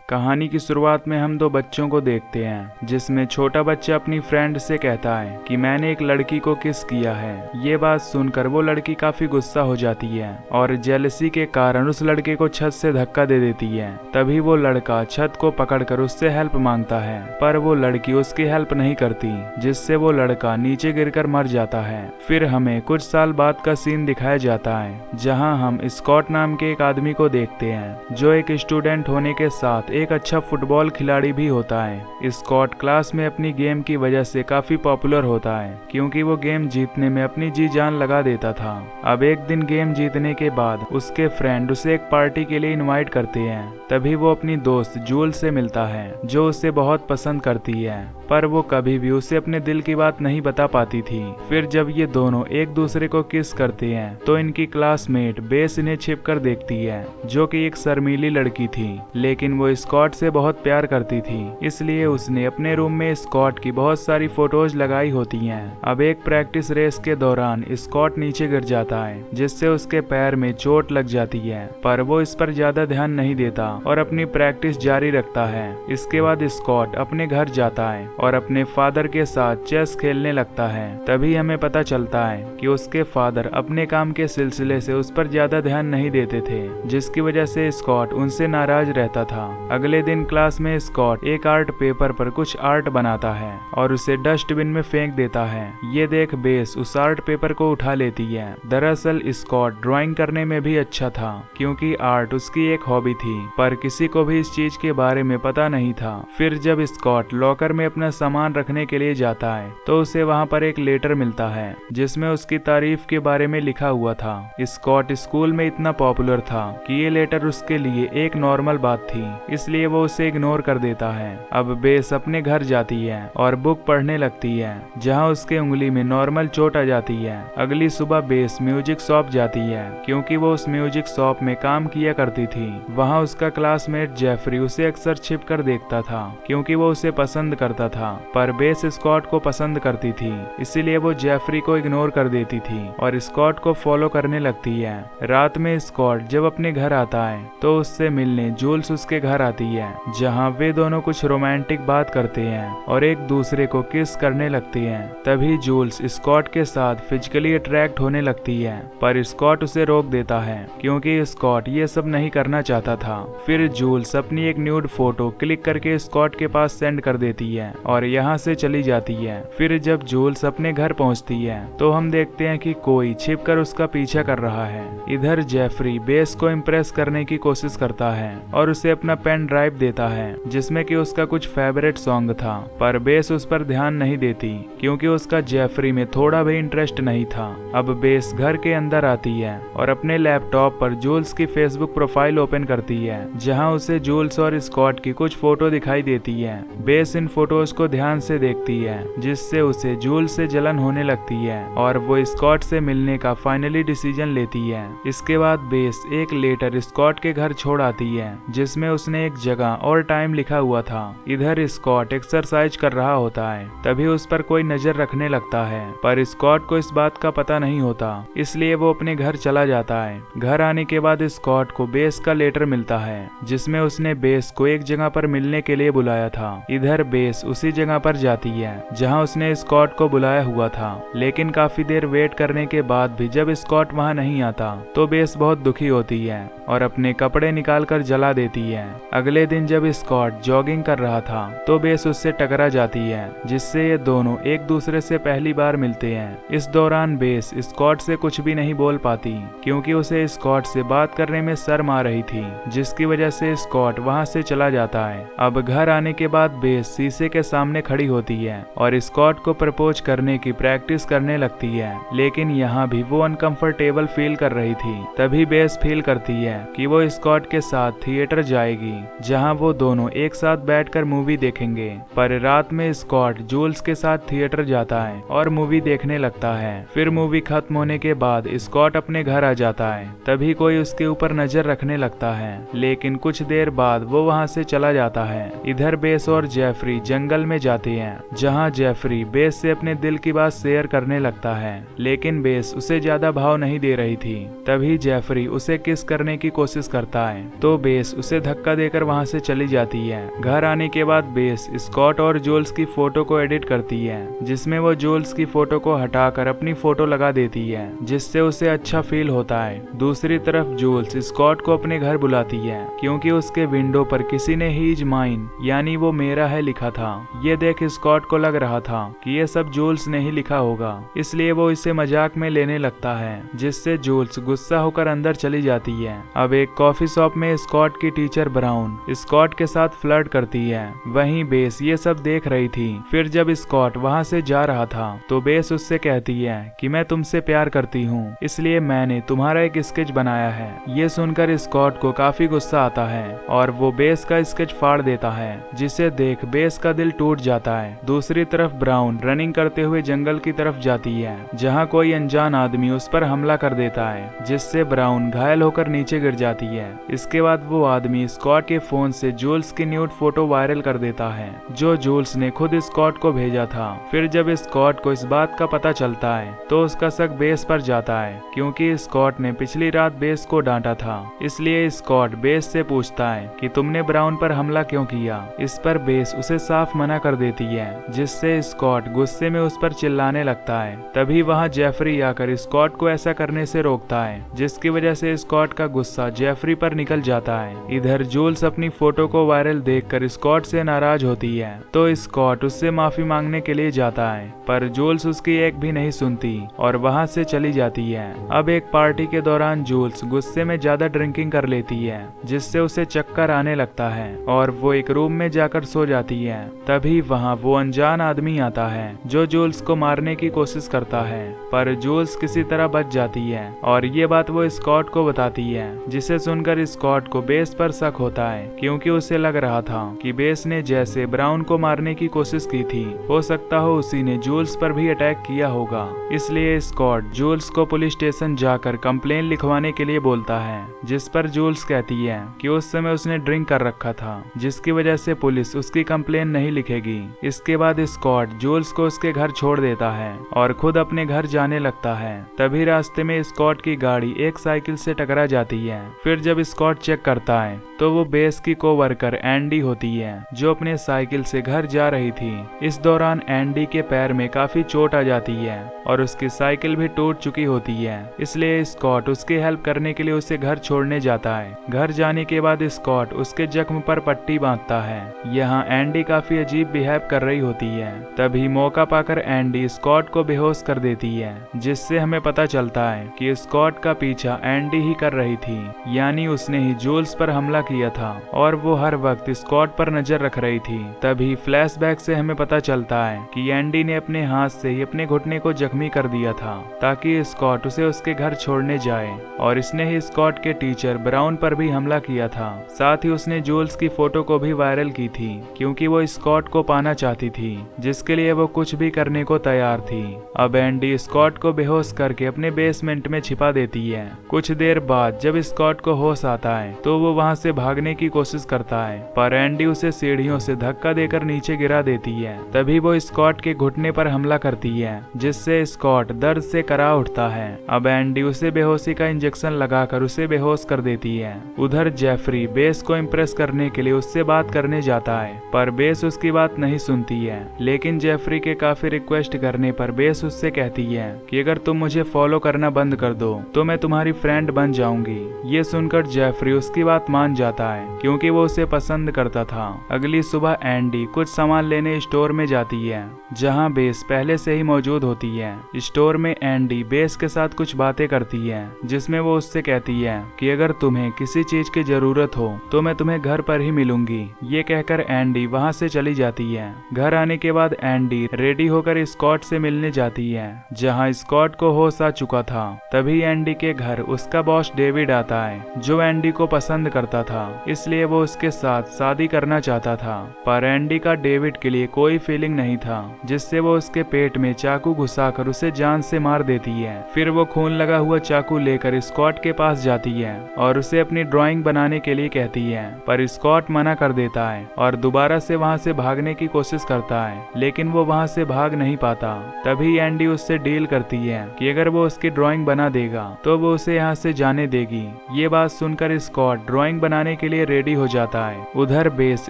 कहानी की शुरुआत में हम दो बच्चों को देखते हैं, जिसमें छोटा बच्चा अपनी फ्रेंड से कहता है कि मैंने एक लड़की को किस किया है। ये बात सुनकर वो लड़की काफी गुस्सा हो जाती है और जेलसी के कारण उस लड़के को छत से धक्का दे देती है। तभी वो लड़का छत को पकड़कर उससे हेल्प मांगता है, पर वो लड़की उसकी हेल्प नहीं करती, जिससे वो लड़का नीचे गिरकर मर जाता है। फिर हमें कुछ साल बाद का सीन दिखाया जाता है, जहाँ हम स्कॉट नाम के एक आदमी को देखते हैं, जो एक स्टूडेंट होने के साथ एक अच्छा फुटबॉल खिलाड़ी भी होता है। स्कॉट क्लास में अपनी गेम की वजह से काफी पॉपुलर होता है, क्योंकि वो गेम जीतने में अपनी जी जान लगा देता था। अब एक दिन गेम जीतने के बाद उसके फ्रेंड उसे एक पार्टी के लिए इनवाइट करते हैं। तभी वो अपनी दोस्त जूल से मिलता है, जो उसे बहुत पसंद करती है, पर वो कभी भी उसे अपने दिल की बात नहीं बता पाती थी। फिर जब ये दोनों एक दूसरे को किस करते हैं, तो इनकी क्लासमेट बेस इन्हें छिपकर देखती है, जो कि एक शर्मीली लड़की थी, लेकिन वो स्कॉट से बहुत प्यार करती थी, इसलिए उसने अपने रूम में स्कॉट की बहुत सारी फोटोज लगाई होती हैं। अब एक प्रैक्टिस रेस के दौरान स्कॉट नीचे गिर जाता है, जिससे उसके पैर में चोट लग जाती है, पर वो इस पर ज्यादा ध्यान नहीं देता और अपनी प्रैक्टिस जारी रखता है। इसके बाद स्कॉट अपने घर जाता है और अपने फादर के साथ चेस खेलने लगता है। तभी हमें पता चलता है कि उसके फादर अपने काम के सिलसिले से उस पर ज्यादा ध्यान नहीं देते थे, जिसकी वजह से स्कॉट उनसे नाराज रहता था। अगले दिन क्लास में स्कॉट एक आर्ट पेपर पर कुछ आर्ट बनाता है और उसे डस्टबिन में फेंक देता है। ये देख बेस उस आर्ट पेपर को उठा लेती है। दरअसल स्कॉट ड्राइंग करने में भी अच्छा था, क्योंकि आर्ट उसकी एक हॉबी थी, पर किसी को भी इस चीज के बारे में पता नहीं था। फिर जब स्कॉट लॉकर में अपना सामान रखने के लिए जाता है, तो उसे वहाँ पर एक लेटर मिलता है, जिसमें उसकी तारीफ के बारे में लिखा हुआ था। स्कॉट स्कूल में इतना पॉपुलर था कि ये लेटर उसके लिए एक नॉर्मल बात थी, इसलिए वो उसे इग्नोर कर देता है। अब बेस अपने घर जाती है और बुक पढ़ने लगती है, जहाँ उसके उंगली में नॉर्मल चोट आ जाती है। अगली सुबह बेस म्यूजिक शॉप जाती है, क्योंकि वो उस म्यूजिक शॉप में काम किया करती थी। वहाँ उसका क्लासमेट जेफरी उसे अक्सर छिप कर देखता था, क्योंकि वो उसे पसंद करता था, पर बेस स्कॉट को पसंद करती थी, इसीलिए वो जेफरी को इग्नोर कर देती थी और स्कॉट को फॉलो करने लगती है। रात में स्कॉट जब अपने घर आता है, तो उससे मिलने जूल्स उसके घर आती है, जहाँ वे दोनों कुछ रोमांटिक बात करते हैं और एक दूसरे को किस करने लगते हैं। तभी जूल्स स्कॉट के साथ फिजिकली अट्रैक्ट होने लगती है, पर स्कॉट उसे रोक देता है, क्योंकि स्कॉट ये सब नहीं करना चाहता था। फिर जूल्स अपनी एक न्यूड फोटो क्लिक करके स्कॉट के पास सेंड कर देती है और यहाँ से चली जाती है। फिर जब जूल्स अपने घर पहुँचती है, तो हम देखते हैं कि कोई छिपकर उसका पीछा कर रहा है। इधर जेफरी बेस को इम्प्रेस करने की कोशिश करता है और उसे अपना पेन ड्राइव देता है, जिसमें कि उसका कुछ फेवरेट सॉन्ग था, पर बेस उस पर ध्यान नहीं देती, क्योंकि उसका जेफरी में थोड़ा भी इंटरेस्ट नहीं था। अब बेस घर के अंदर आती है और अपने लैपटॉप पर जूल्स की फेसबुक प्रोफाइल ओपन करती है, जहां उसे जूल्स और स्कॉट की कुछ फोटो दिखाई देती है। बेस इन फोटोज को ध्यान से देखती है, जिससे उसे जूल्स से जलन होने लगती है और वो स्कॉट से मिलने का फाइनली डिसीजन लेती है। इसके बाद बेस एक लेटर स्कॉट के घर छोड़ आती है, जिसमें उसने एक जगह और टाइम लिखा हुआ था। इधर स्कॉट एक्सरसाइज कर रहा होता है, तभी उस पर कोई नजर रखने लगता है, पर स्कॉट को इस बात का पता नहीं होता, इसलिए वो अपने घर चला जाता है। घर आने के बाद स्कॉट को बेस का लेटर मिलता है, जिसमें उसने बेस को एक जगह पर मिलने के लिए बुलाया था। इधर बेस उसी जगह पर जाती है जहां उसने स्कॉट को बुलाया हुआ था, लेकिन काफी देर वेट करने के बाद भी जब स्कॉट वहां नहीं आता, तो बेस बहुत दुखी होती है और अपने कपड़े निकालकर जला देती है। अगले दिन जब स्कॉट जॉगिंग कर रहा था, तो बेस उससे टकरा जाती है, जिससे ये दोनों एक दूसरे से पहली बार मिलते हैं। इस दौरान बेस स्कॉट से कुछ भी नहीं बोल पाती, क्योंकि उसे स्कॉट से बात करने में शर्म आ रही थी, जिसकी वजह से स्कॉट वहां से चला जाता है। अब घर आने के बाद बेस शीशे के सामने खड़ी होती है और स्कॉट को प्रपोज करने की प्रैक्टिस करने लगती है, लेकिन यहाँ भी वो अनकंफर्टेबल फील कर रही थी। तभी बेस फील करती है कि वो स्कॉट के साथ थिएटर जाएगी, जहाँ वो दोनों एक साथ बैठकर मूवी देखेंगे। पर रात में स्कॉट जूल्स के साथ थिएटर जाता है और मूवी देखने लगता है। फिर मूवी खत्म होने के बाद स्कॉट अपने घर आ जाता है। तभी कोई उसके ऊपर नजर रखने लगता है, लेकिन कुछ देर बाद वो वहाँ से चला जाता है। इधर बेस और जेफरी जंगल में जाते हैं, जहाँ जेफरी बेस से अपने दिल की बात शेयर करने लगता है, लेकिन बेस उसे ज्यादा भाव नहीं दे रही थी। तभी जेफरी उसे किस करने की कोशिश करता है, तो बेस उसे धक्का देकर लेकर वहाँ से चली जाती है। घर आने के बाद बेस स्कॉट और जूल्स की फोटो को एडिट करती है, जिसमें वो जूल्स की फोटो को हटाकर अपनी फोटो लगा देती है, जिससे उसे अच्छा फील होता है। दूसरी तरफ जूल्स स्कॉट को अपने घर बुलाती है, क्योंकि उसके विंडो पर किसी ने ही इज माइन यानी वो मेरा है लिखा था। ये देख स्कॉट को लग रहा था कि ये सब जूल्स ने ही लिखा होगा, इसलिए वो इसे मजाक में लेने लगता है, जिससे जूल्स गुस्सा होकर अंदर चली जाती है। अब एक कॉफी शॉप में स्कॉट की टीचर ब्राउन स्कॉट के साथ फ्लर्ट करती है। वहीं बेस ये सब देख रही थी। फिर जब स्कॉट वहाँ से जा रहा था तो बेस उससे कहती है कि मैं तुमसे प्यार करती हूँ, इसलिए मैंने तुम्हारा एक स्केच बनाया है। ये सुनकर स्कॉट को काफी गुस्सा आता है और वो बेस का स्केच फाड़ देता है, जिसे देख बेस का दिल टूट जाता है। दूसरी तरफ ब्राउन रनिंग करते हुए जंगल की तरफ जाती है, जहाँ कोई अनजान आदमी उस पर हमला कर देता है, जिससे ब्राउन घायल होकर नीचे गिर जाती है। इसके बाद वो आदमी स्कॉट के फोन से जूल्स की न्यूड फोटो वायरल कर देता है, जो जूल्स ने खुद स्कॉट को भेजा था। फिर जब स्कॉट को इस बात का पता चलता है तो उसका शक बेस पर जाता है, क्योंकि स्कॉट ने पिछली रात बेस को डांटा था। इसलिए स्कॉट बेस से पूछता है कि तुमने ब्राउन पर हमला क्यों किया। इस पर बेस उसे साफ मना कर देती है, जिससे स्कॉट गुस्से में उस पर चिल्लाने लगता है। तभी वहाँ जेफरी आकर स्कॉट को ऐसा करने से रोकता है, जिसकी वजह से स्कॉट का गुस्सा जेफरी पर निकल जाता है। इधर जूल्स अपनी फोटो को वायरल देखकर स्कॉट से नाराज होती है, तो स्कॉट उससे माफी मांगने के लिए जाता है, पर जूल्स उसकी एक भी नहीं सुनती और वहाँ से चली जाती है। अब एक पार्टी के दौरान जूल्स गुस्से में ज्यादा ड्रिंकिंग कर लेती है, जिससे उसे चक्कर आने लगता है और वो एक रूम में जाकर सो जाती है। तभी वहाँ वो अनजान आदमी आता है, जो जूल्स को मारने की कोशिश करता है, पर जूल्स किसी तरह बच जाती है और ये बात वो स्कॉट को बताती है, जिसे सुनकर स्कॉट को बेस पर शक होता है, क्योंकि उसे लग रहा था कि बेस ने जैसे ब्राउन को मारने की कोशिश की थी, हो सकता हो उसी ने जूल्स पर भी अटैक किया होगा। इसलिए स्कॉट जूल्स को पुलिस स्टेशन जाकर कंप्लेन लिखवाने के लिए बोलता है, जिस पर जूल्स कहती है कि उस समय उसने ड्रिंक कर रखा था, जिसकी वजह से पुलिस उसकी कंप्लेन नहीं लिखेगी। इसके बाद स्कॉट जूल्स को उसके घर छोड़ देता है और खुद अपने घर जाने लगता है। तभी रास्ते में स्कॉट की गाड़ी एक साइकिल से टकरा जाती है। फिर जब स्कॉट चेक करता है तो वो बेस की कोवर्कर एंडी होती है, जो अपने साइकिल से घर जा रही थी। इस दौरान एंडी के पैर में काफी चोट आ जाती है और उसकी साइकिल भी टूट चुकी होती है, इसलिए स्कॉट उसकी हेल्प करने के लिए उसे घर छोड़ने जाता है। घर जाने के बाद स्कॉट उसके जख्म पर पट्टी बांधता है। यहाँ एंडी काफी अजीब बिहेव कर रही होती है। तभी मौका पाकर एंडी स्कॉट को बेहोश कर देती है, जिससे हमें पता चलता है कि स्कॉट का पीछा एंडी ही कर रही थी, यानी उसने ही जूल्स पर हमला किया था और वो हर वक्त स्कॉट पर नजर रख रही थी। तभी फ्लैशबैक से हमें पता चलता है कि एंडी ने अपने हाथ से ही अपने घुटने को जख्मी कर दिया था, ताकि स्कॉट उसे उसके घर छोड़ने जाए, और इसने ही स्कॉट के टीचर ब्राउन पर भी हमला किया था। साथ ही उसने जूल्स की फोटो को भी वायरल की थी, क्योंकि वो स्कॉट को पाना चाहती थी, जिसके लिए वो कुछ भी करने को तैयार थी। अब एंडी स्कॉट को बेहोश करके अपने बेसमेंट में छिपा देती है। कुछ देर बाद जब स्कॉट को होश आता है तो वो वहाँ से भागने की कोशिश करता है, पर एंडी उसे सीढ़ियों से धक्का देकर नीचे गिरा देती है। तभी वो स्कॉट के घुटने पर हमला करती है, जिससे स्कॉट दर्द से करा उठता है। अब एंडी उसे बेहोशी का इंजेक्शन लगाकर उसे बेहोश कर देती है। उधर जेफरी बेस को इम्प्रेस करने के लिए उससे बात करने जाता है, पर बेस उसकी बात नहीं सुनती है। लेकिन जेफरी के काफी रिक्वेस्ट करने पर बेस उससे कहती है कि अगर तुम मुझे फॉलो करना बंद कर दो तो मैं तुम्हारी फ्रेंड बन जाऊंगी। ये सुनकर जेफरी उसकी बात मान जाता है, क्योंकि वो उसे पसंद करता था। अगली सुबह एंडी कुछ सामान लेने स्टोर में जाती है, जहाँ बेस पहले से ही मौजूद होती है। स्टोर में एंडी बेस के साथ कुछ बातें करती है, जिसमें वो उससे कहती है कि अगर तुम्हें किसी चीज की जरूरत हो तो मैं तुम्हें घर पर ही मिलूंगी। ये कहकर एंडी वहाँ से चली जाती है। घर आने के बाद एंडी रेडी होकर स्कॉट से मिलने जाती है, जहाँ स्कॉट को होश आ चुका था। तभी एंडी के घर उसका बॉस डेविड आता है, जो एंडी को पसंद करता था, इसलिए वो उसके साथ शादी करना चाहता था। पर एंडी का डेविड के लिए कोई फीलिंग नहीं था, जिससे वो उसके पेट में चाकू घुसाकर उसे जान से मार देती है। फिर वो खून लगा हुआ चाकू लेकर स्कॉट के पास जाती है और उसे अपनी ड्राइंग बनाने के लिए कहती है, पर स्कॉट मना कर देता है और दोबारा से वहाँ से भागने की कोशिश करता है, लेकिन वो वहाँ से भाग नहीं पाता। तभी एंडी उससे डील करती है कि अगर वो उसकी ड्राइंग बना देगा तो वो उसे यहाँ से जाने देगी। ये बात सुनकर स्कॉट ड्राइंग बनाने छुड़वाने के लिए रेडी हो जाता है। उधर बेस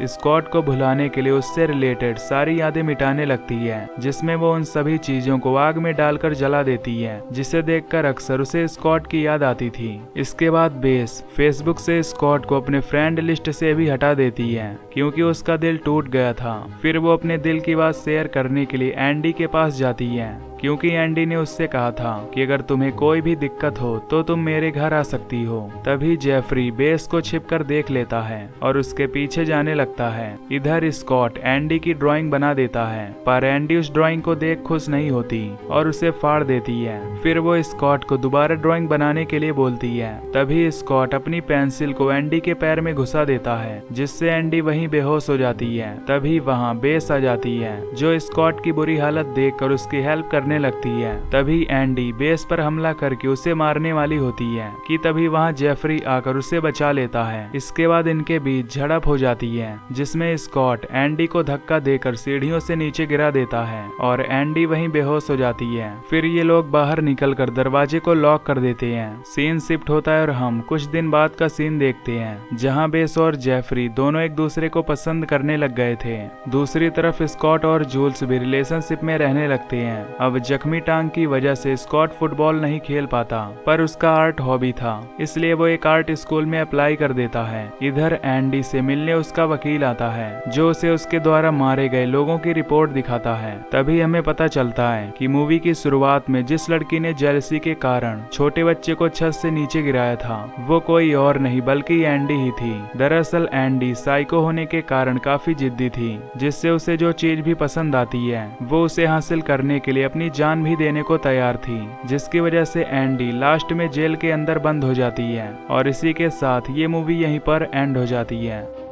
स्कॉट को भुलाने के लिए उससे रिलेटेड सारी यादें मिटाने लगती है, जिसमें वो उन सभी चीजों को आग में डालकर जला देती है, जिसे देखकर अक्सर उसे स्कॉट की याद आती थी। इसके बाद बेस फेसबुक से स्कॉट को अपने फ्रेंड लिस्ट से भी हटा देती है, क्योंकि उसका दिल टूट गया था। फिर वो अपने दिल की बात शेयर करने के लिए एंडी के पास जाती है, क्योंकि एंडी ने उससे कहा था कि अगर तुम्हें कोई भी दिक्कत हो तो तुम मेरे घर आ सकती हो। तभी जेफरी बेस को छिपकर देख लेता है और उसके पीछे जाने लगता है। इधर स्कॉट एंडी की ड्राइंग बना देता है, पर एंडी उस ड्राइंग को देख खुश नहीं होती और उसे फाड़ देती है। फिर वो स्कॉट को दोबारा ड्राइंग बनाने के लिए बोलती है। तभी स्कॉट अपनी पेंसिल को एंडी के पैर में घुसा देता है, जिससे एंडी वहीं बेहोश हो जाती है। तभी वहाँ बेस आ जाती है, जो स्कॉट की बुरी हालत देखकर उसकी हेल्प करने लगती है। तभी एंडी बेस पर हमला करके उसे मारने वाली होती है कि तभी वहां जेफरी आकर उसे बचा लेता है। इसके बाद इनके बीच झड़प हो जाती है, जिसमें स्कॉट एंडी को धक्का देकर सीढ़ियों से नीचे गिरा देता है और एंडी वहीं बेहोश हो जाती है। फिर ये लोग बाहर निकलकर दरवाजे को लॉक कर देते हैं। सीन शिफ्ट होता है और हम कुछ दिन बाद का सीन देखते हैं, जहाँ बेस और जेफरी दोनों एक दूसरे को पसंद करने लग गए थे। दूसरी तरफ स्कॉट और जूल्स भी रिलेशनशिप में रहने लगते हैं। अब जख्मी टांग की वजह से स्कॉट फुटबॉल नहीं खेल पाता, पर उसका आर्ट हॉबी था, इसलिए वो एक आर्ट स्कूल में अप्लाई कर देता है। इधर एंडी से मिलने उसका वकील आता है, जो उसे उसके द्वारा मारे गए लोगों की रिपोर्ट दिखाता है। तभी हमें पता चलता है कि मूवी की शुरुआत में जिस लड़की ने जेलसी के कारण छोटे बच्चे को छत से नीचे गिराया था, वो कोई और नहीं बल्कि एंडी ही थी। दरअसल एंडी साइको होने के कारण काफी जिद्दी थी, जिससे उसे जो चीज भी पसंद आती है वो उसे हासिल करने के लिए अपनी जान भी देने को तैयार थी, जिसकी वजह से एंडी लास्ट में जेल के अंदर बंद हो जाती है। और इसी के साथ ये मूवी यहीं पर एंड हो जाती है।